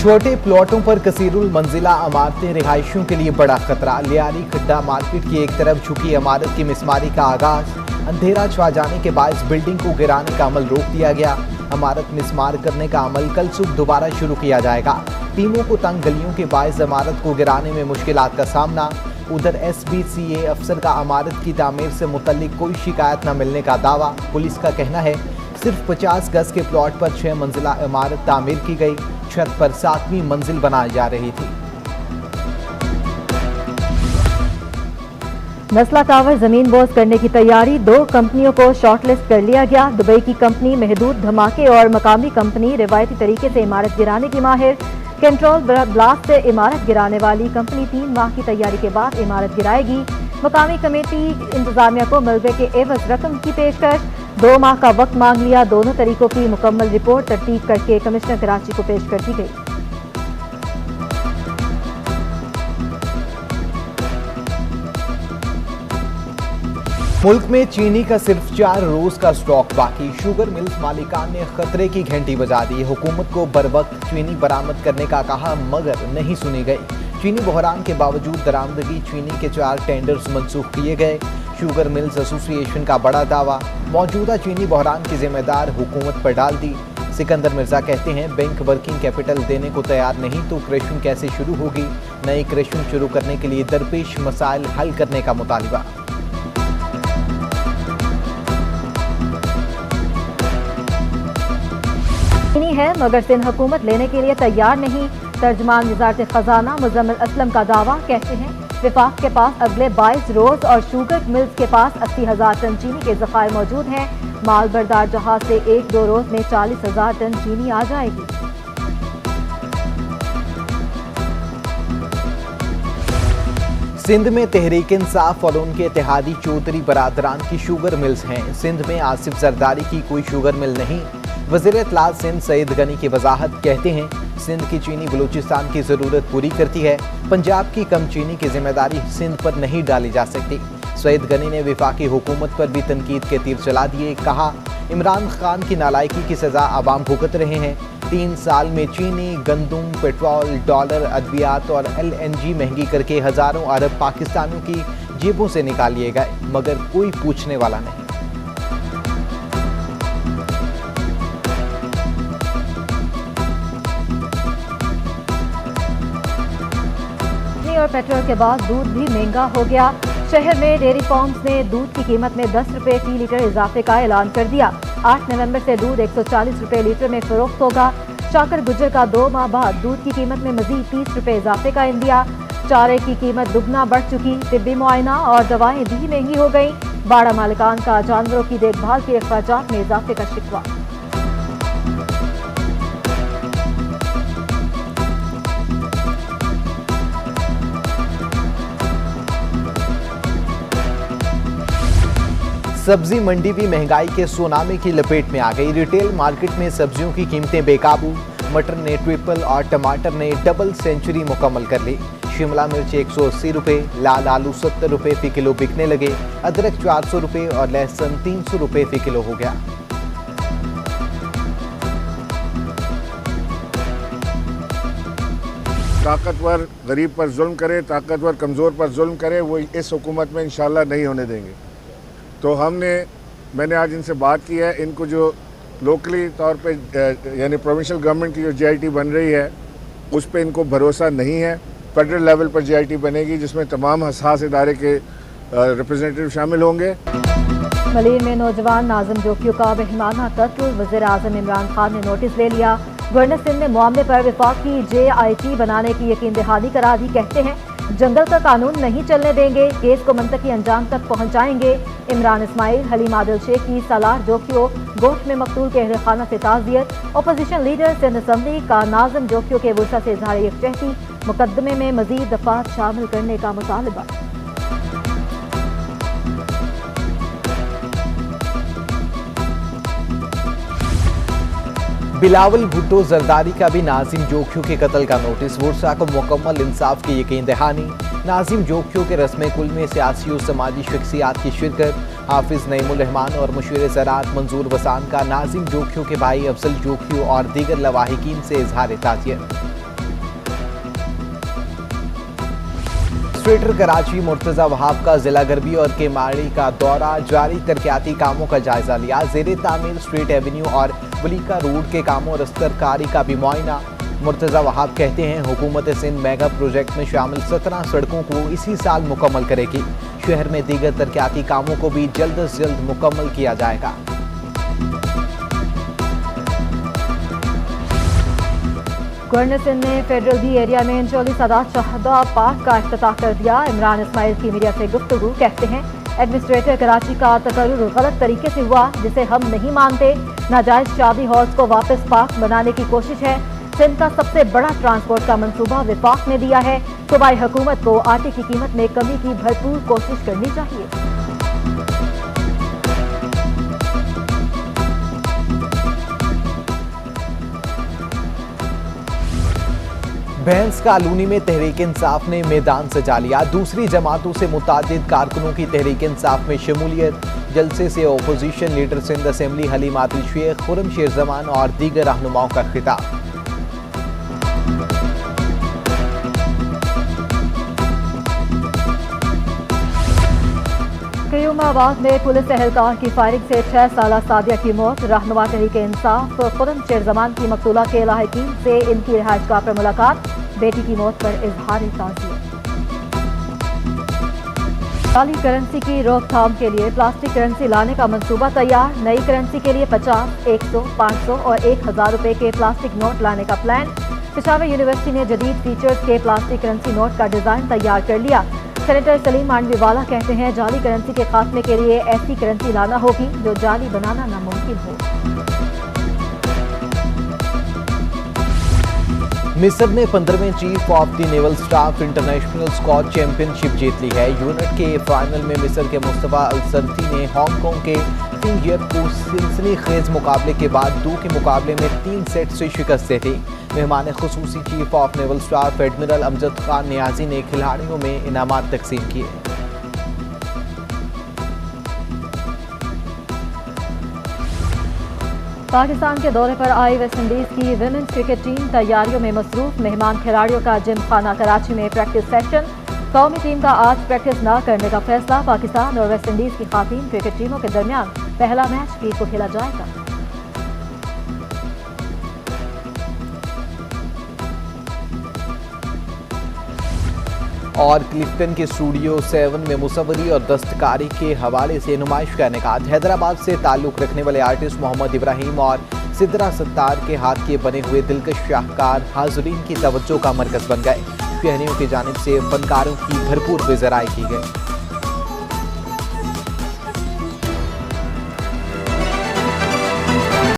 छोटे प्लॉटों पर कसीरुल मंजिला इमारतें रिहायशियों के लिए बड़ा खतरा। लियारी खड्डा मार्केट की एक तरफ झुकी इमारत की मिसमारी का आगाज। अंधेरा छा जाने के बायस बिल्डिंग को गिराने का अमल रोक दिया गया। इमारत मिसमार करने का अमल कल सुबह दोबारा शुरू किया जाएगा। टीमों को तंग गलियों के बायस इमारत को गिराने में मुश्किलात का सामना। उधर SBCA अफसर का इमारत की तामीर से मुतल्लिक कोई शिकायत न मिलने का दावा। पुलिस का कहना है सिर्फ 50 गज के प्लॉट पर 6 मंजिला इमारत तामीर की गई। छत पर 7वीं मंजिल बनाई जा रही थी। नस्ला टावर जमीन बोझ करने की तैयारी। 2 कंपनियों को शॉर्टलिस्ट कर लिया गया। दुबई की कंपनी महदूद धमाके और मकामी कंपनी रिवायती तरीके से इमारत गिराने की माहिर। कंट्रोल ब्लास्ट से इमारत गिराने वाली कंपनी 3 माह की तैयारी के बाद इमारत गिराएगी। मकामी कमेटी इंतजामिया को मलबे के एवज रकम की पेशकश। 2 माह का वक्त मांग लिया। दोनों तरीकों की मुकम्मल रिपोर्ट तरतीब करके कमिश्नर कराची को पेश कर दी गई। मुल्क में चीनी का सिर्फ 4 रोज का स्टॉक बाकी। शुगर मिल्स मालिकान ने खतरे की घंटी बजा दी। हुकूमत को बरवक्त चीनी बरामद करने का कहा मगर नहीं सुनी गई। चीनी बहरान के बावजूद दरामदगी चीनी के 4 टेंडर्स मंसूख किए गए। शुगर मिल्स एसोसिएशन का बड़ा दावा। मौजूदा चीनी बहरान की जिम्मेदार हुकूमत पर डाल दी। सिकंदर मिर्जा कहते हैं बैंक वर्किंग कैपिटल देने को तैयार नहीं तो क्रशिंग कैसे शुरू होगी। नई क्रशिंग शुरू करने के लिए दरपेश मसाइल हल करने का मुतालिबा। है मगर सिंध हुकूमत लेने के लिए तैयार नहीं। तर्जमान वज़ारत खजाना मुजम्मिल असलम का दावा। कहते हैं विफाक के पास अगले 22 रोज और शुगर मिल्स के पास 80,000 टन चीनी के ज़खायर मौजूद हैं। माल बरदार जहाज से 1-2 रोज में 40,000 टन चीनी आ जाएगी। सिंध में तहरीक इंसाफ और उनके इत्तेहादी चौधरी बरादरान की शुगर मिल्स हैं। सिंध में आसिफ जरदारी की कोई शुगर मिल नहीं। वज़ीर इत्तलात सिंध सईद गनी की वजाहत। कहते हैं सिंध की चीनी बलूचिस्तान की ज़रूरत पूरी करती है। पंजाब की कम चीनी की जिम्मेदारी सिंध पर नहीं डाली जा सकती। सईद गनी ने वफाकी हुकूमत पर भी तनकीद के तीर चला दिए। कहा इमरान खान की नालायकी की सज़ा आवाम भुगत रहे हैं। 3 साल में चीनी, गंदुम, पेट्रोल, डॉलर, अद्वियात और LNG महंगी करके हज़ारों अरब पाकिस्तानियों की जेबों से निकाल लिए गए मगर कोई पूछने वाला नहीं। और पेट्रोल के बाद दूध भी महंगा हो गया। शहर में डेयरी फार्म्स ने दूध की कीमत में 10 रुपए फी लीटर इजाफे का ऐलान कर दिया। 8 नवंबर से दूध 140 रुपए लीटर में फरोख्त होगा। शाकर गुजर का 2 माह बाद दूध की कीमत में मजीद 30 रुपए इजाफे का इंदिया। चारे की कीमत दुगना बढ़ चुकी। तिब्बी मुआयना और दवाएं भी महंगी हो गई। बाड़ा मालिकान का जानवरों की देखभाल के अखराजात में इजाफे का शिकवा। सब्जी मंडी भी महंगाई के सुनामी की लपेट में आ गई। रिटेल मार्केट में सब्जियों की कीमतें बेकाबू। मटर ने ट्रिपल और टमाटर ने डबल सेंचुरी मुकम्मल कर ली। शिमला मिर्च 180 रुपये, लाल आलू 70 रुपये फी किलो बिकने लगे। अदरक 400 रुपये और लहसुन 300 रुपये फी किलो हो गया। ताकतवर गरीब पर जुल्म करे, ताकतवर कमज़ोर पर जुल्म करे, वो इस हुकूमत में इंशाल्लाह नहीं होने देंगे। तो मैंने आज इनसे बात की है। इनको जो लोकली तौर पे यानी प्रोविंशियल गवर्नमेंट की जो GIT बन रही है उस पे इनको भरोसा नहीं है। फेडरल लेवल पर GIT बनेगी जिसमें तमाम हसास इदारे के रिप्रेजेंटेटिव शामिल होंगे। मलीर में नौजवान नाज़िम जोकियों का बेहमाना कत्ल। वज़ीर आज़म इमरान खान ने नोटिस ले लिया। गवर्नर सिंध ने मामले पर वफाकी JIT बनाने की यकीन दहानी करा दी। कहते हैं जंगल का कानून नहीं चलने देंगे। केस को मंतकी अंजाम तक पहुंचाएंगे। इमरान इस्माइल, हलीम आदिल शेख की सालार जोकियो गोश्त में मकतूल के अहल खाना से ताज़ियत। अपोजिशन लीडर सिंध असम्बली का नाज़िम जोकियो के वुरसा से इजहार यकजहती। मुकदमे में मजीद दफात शामिल करने का मुतालबा। बिलावल भुट्टो जरदारी का भी नाजिम जोखियों के कत्ल का नोटिस। वुरसा को मुकम्मल इंसाफ की यकीन दहानी। नाजिम जोखियों के रस्म कुल में सियासी और समाजी शख्सियात की शिरकत। हाफिज नईमुर रहमान और मुशीर ज़राअत मंजूर वसान का नाजिम जोखियों के भाई अफजल जोखियों और दीगर लवाहिकीन से इजहार ताज़ियत। एडमिनिस्ट्रेटर कराची मुर्तजा वहाब का जिला गरबी और केमाड़ी का दौरा, जारी तरक्याती कामों का जायजा लिया। ज़ेरे तामीर स्ट्रीट एवेन्यू और वलीका रोड के कामों और दस्तकारी का भी मुआयना। मुर्तजा वहाब कहते हैं हुकूमत सिंध मेगा प्रोजेक्ट में शामिल 17 सड़कों को इसी साल मुकम्मल करेगी। शहर में दीगर तरक्याती कामों को भी जल्द से जल्द मुकम्मल किया जाएगा। गवर्नर सिंध ने फेडरल बी एरिया में 39 आज़ाद शहदा पार्क का इफ्तिताह कर दिया। इमरान इस्माइल की मीडिया से गुफ्तगू, कहते हैं एडमिनिस्ट्रेटर कराची का तकर्रुर गलत तरीके से हुआ, जिसे हम नहीं मानते। नाजायज शादी हॉल्स को वापस पार्क बनाने की कोशिश है। सिंध का सबसे बड़ा ट्रांसपोर्ट का मंसूबा विफाक ने दिया है। सूबाई हुकूमत को आटे की कीमत में कमी की भरपूर कोशिश करनी चाहिए। भैंस कॉलोनी में तहरीक इंसाफ ने मैदान सजा लिया। दूसरी जमातों से मुतादिद कारकुनों की तहरीक इंसाफ में शमूलियत। जलसे से opposition leader Sindh assembly Haleem Adil Sheikh, Khurram Sher Zaman और दीगर रहनुमाओं का खिताब। कयूमाबाद में पुलिस एहलकार की फायरिंग से 6 साला सादिया की मौत। रहनुमा तहरीक इंसाफ खुर्रम शेर जमान की मकतूला के लाहिकीन से इनकी रिहाइशगाह पर मुलाकात। बेटी की मौत पर इजहार ताज़ियत। काली करेंसी की रोकथाम के लिए प्लास्टिक करेंसी लाने का मंसूबा तैयार। नई करेंसी के लिए 50, 100, 500 और 1000 रुपए के प्लास्टिक नोट लाने का प्लान। पेशावर यूनिवर्सिटी ने जदीद फीचर्स के प्लास्टिक करेंसी नोट का डिजाइन तैयार कर लिया। सेनेटर सलीम मांडवीवाला कहते हैं जाली करेंसी के खात्मे के लिए ऐसी करेंसी लाना होगी जो जाली बनाना नामुमकिन हो। मिस्र ने 15वें chief of the naval staff international squad championship जीत ली है। यूनिट के फाइनल में मिस्र के मुस्तफा अल-सरती ने हांगकांग के फिंगियर को सनसनीखेज मुकाबले के बाद 2 के मुकाबले में 3 सेट से शिकस्त दी थी। मेहमान खुसूसी chief of naval staff admiral Amjad Khan Niazi ने खिलाड़ियों में इनामात तकसीम किए। पाकिस्तान के दौरे पर आई वेस्टइंडीज की विमेंस क्रिकेट टीम तैयारियों में मसरूफ। मेहमान खिलाड़ियों का जिम खाना कराची में प्रैक्टिस सेशन। कौमी टीम का आज प्रैक्टिस न करने का फैसला। पाकिस्तान और वेस्टइंडीज की खातीन क्रिकेट टीमों के दरमियान पहला मैच 20 को खेला जाएगा। और क्लिफ्टन के स्टूडियो 7 में मुसव्वरी और दस्तकारी के हवाले से नुमाइश का इनेकाद। हैदराबाद से ताल्लुक़ रखने वाले आर्टिस्ट मोहम्मद इब्राहिम और सिद्रा सत्तार के हाथ के बने हुए दिलकश शाहकार हाज़रीन की तवज्जो का मरकज़ बन गए। शहरियों की जानिब से फनकारों की भरपूर बेज़राई की गई।